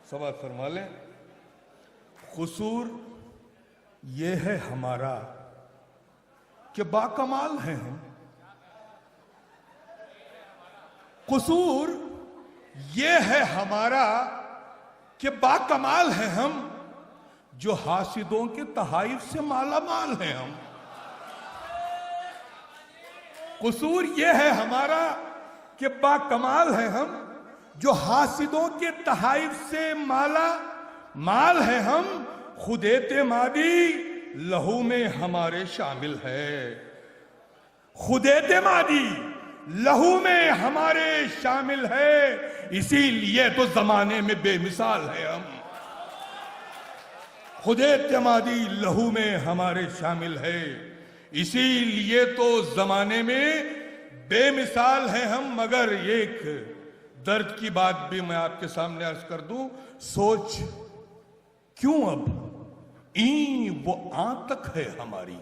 सवाल फरमा लें। कसूर ये है हमारा कि बाकमाल हैं हम। कसूर ये है हमारा कि बाकमाल हैं हम, जो हासिदों के तहाइफ से माला माल हैं हम। कसूर ये है हमारा कि बाकमाल हैं हम, जो हासिदों के तहाइफ से माला माल है हम। खुद एतेमादी लहू में हमारे शामिल है, खुद एतेमादी लहू में हमारे शामिल है, इसीलिए तो जमाने में बेमिसाल है हम। खुद एतेमादी लहू में हमारे शामिल है, इसीलिए तो जमाने में बेमिसाल है हम। मगर एक दर्द की बात भी मैं आपके सामने अर्ज कर दूं। सोच क्यों अब ई वो आ तक है हमारी,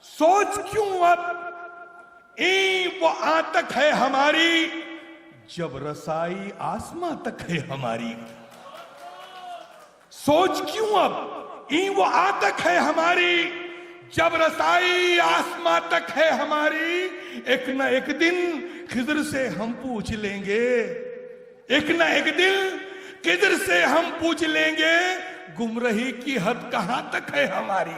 सोच क्यों अब ई वो आ तक है हमारी, जब रसाई आसमां तक है हमारी। सोच क्यों अब ई वो आ तक है हमारी, जब रसाई आसमां तक है हमारी। एक न एक दिन खिज़र से हम पूछ लेंगे, एक न एक दिन खिज़र से हम पूछ लेंगे, गुमराही की हद कहां तक है हमारी।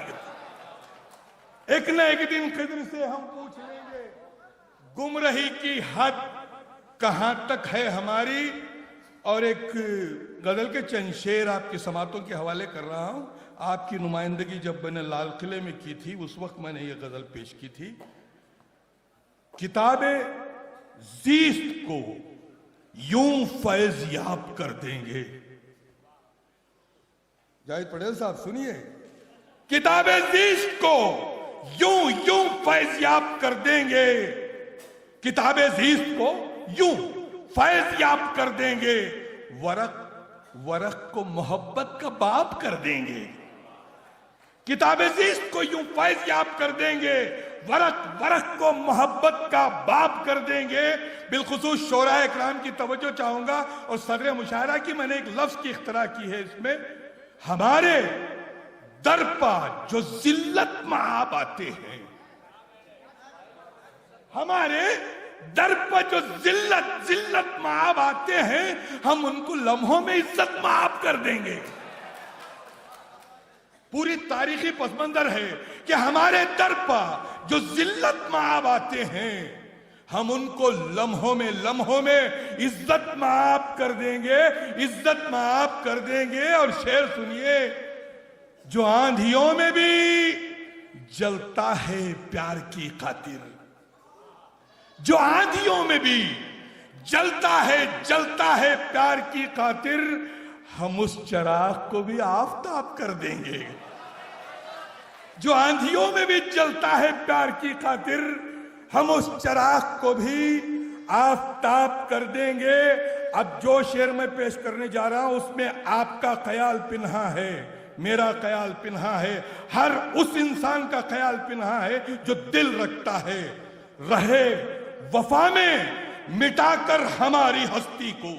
एक न एक दिन खिज़र से हम पूछ लेंगे, गुमराही की हद कहां तक है हमारी। और एक गजल के चंद शेर आपकी समातों के हवाले कर रहा हूं। आपकी नुमाइंदगी जब मैंने लाल किले में की थी, उस वक्त मैंने ये गजल पेश की थी। किताबे ज़ीस्त को यूं फैज याब कर देंगे। जाहिद पटेल साहब सुनिए, किताबे ज़ीस्त को यूं यूं फैज याब कर देंगे, किताबे ज़ीस्त को यूं फैज याब कर देंगे, वरक वरक को मोहब्बत का बाप कर देंगे। किताबे ज़ीस्त को यूं फैज याब कर देंगे, वरक वरक को मोहब्बत का बाप कर देंगे। बिलखुसूस शोराए इकराम की तवज्जो चाहूंगा और सदर मुशायरा की मैंने एक लफ्ज की इख्तरा की है इसमें। हमारे दर पर जो जिल्लत माब आते हैं, हमारे दर पर जो जिल्लत माब आते हैं, हम उनको लम्हों में इज्जत माब कर देंगे। पूरी तारीखी पसमंजर है कि हमारे दर पर जो जिल्लत माब आते हैं, हम उनको लम्हों में इज्जत माब कर देंगे, इज्जत माब कर देंगे। और शेर सुनिए, जो आंधियों में भी जलता है प्यार की खातिर, जो आंधियों में भी जलता है प्यार की खातिर, हम उस चिराग को भी आफताब कर देंगे। जो आंधियों में भी जलता है प्यार की खातिर, हम उस चिराग को भी आफताब कर देंगे। अब जो शेर मैं पेश करने जा रहा हूं उसमें आपका ख्याल पिन्हा है, मेरा ख्याल पिन्हा है, हर उस इंसान का ख्याल पिन्हा है जो दिल रखता है। रहे वफा में मिटाकर हमारी हस्ती को,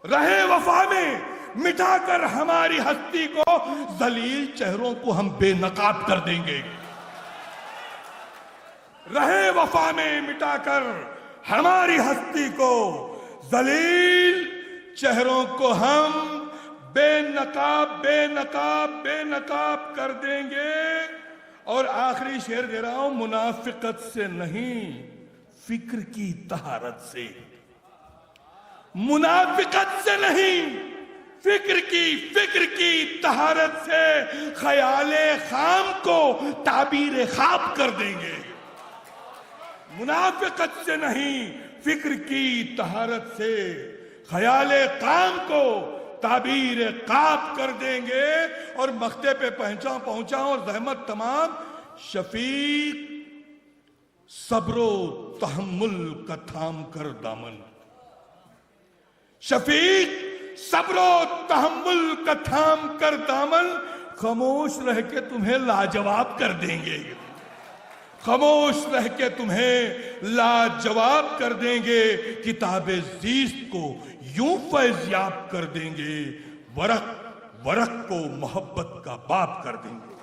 रहे वफा में मिटाकर हमारी हस्ती को, जलील चेहरों को हम बेनकाब कर देंगे। रहे वफा में मिटाकर हमारी हस्ती को, जलील चेहरों को हम बेनकाब कर देंगे। और आखिरी शेर दे रहा हूं, मुनाफिकत से नहीं फिक्र की तहारत से, मुनाफिकत से नहीं फिक्र की तहारत से, ख्याले खाम को ताबीर ख्वाब कर देंगे। मुनाफिकत से नहीं फिक्र की तहारत से, ख्याले खाम को ताबीर ख्वाब कर देंगे। और मख्ते पे पहुंचा और रहमत तमाम शफीक सब्रो तहम्मुल का थाम कर दामन, शफीक सब्रो तहम्मुल का थाम कर दामन, खामोश रह के तुम्हें लाजवाब कर देंगे, खामोश रह के तुम्हें लाजवाब कर देंगे। किताबे ज़ीस्त को यूं फैज़याब कर देंगे, वरक वरक को मोहब्बत का बाप कर देंगे।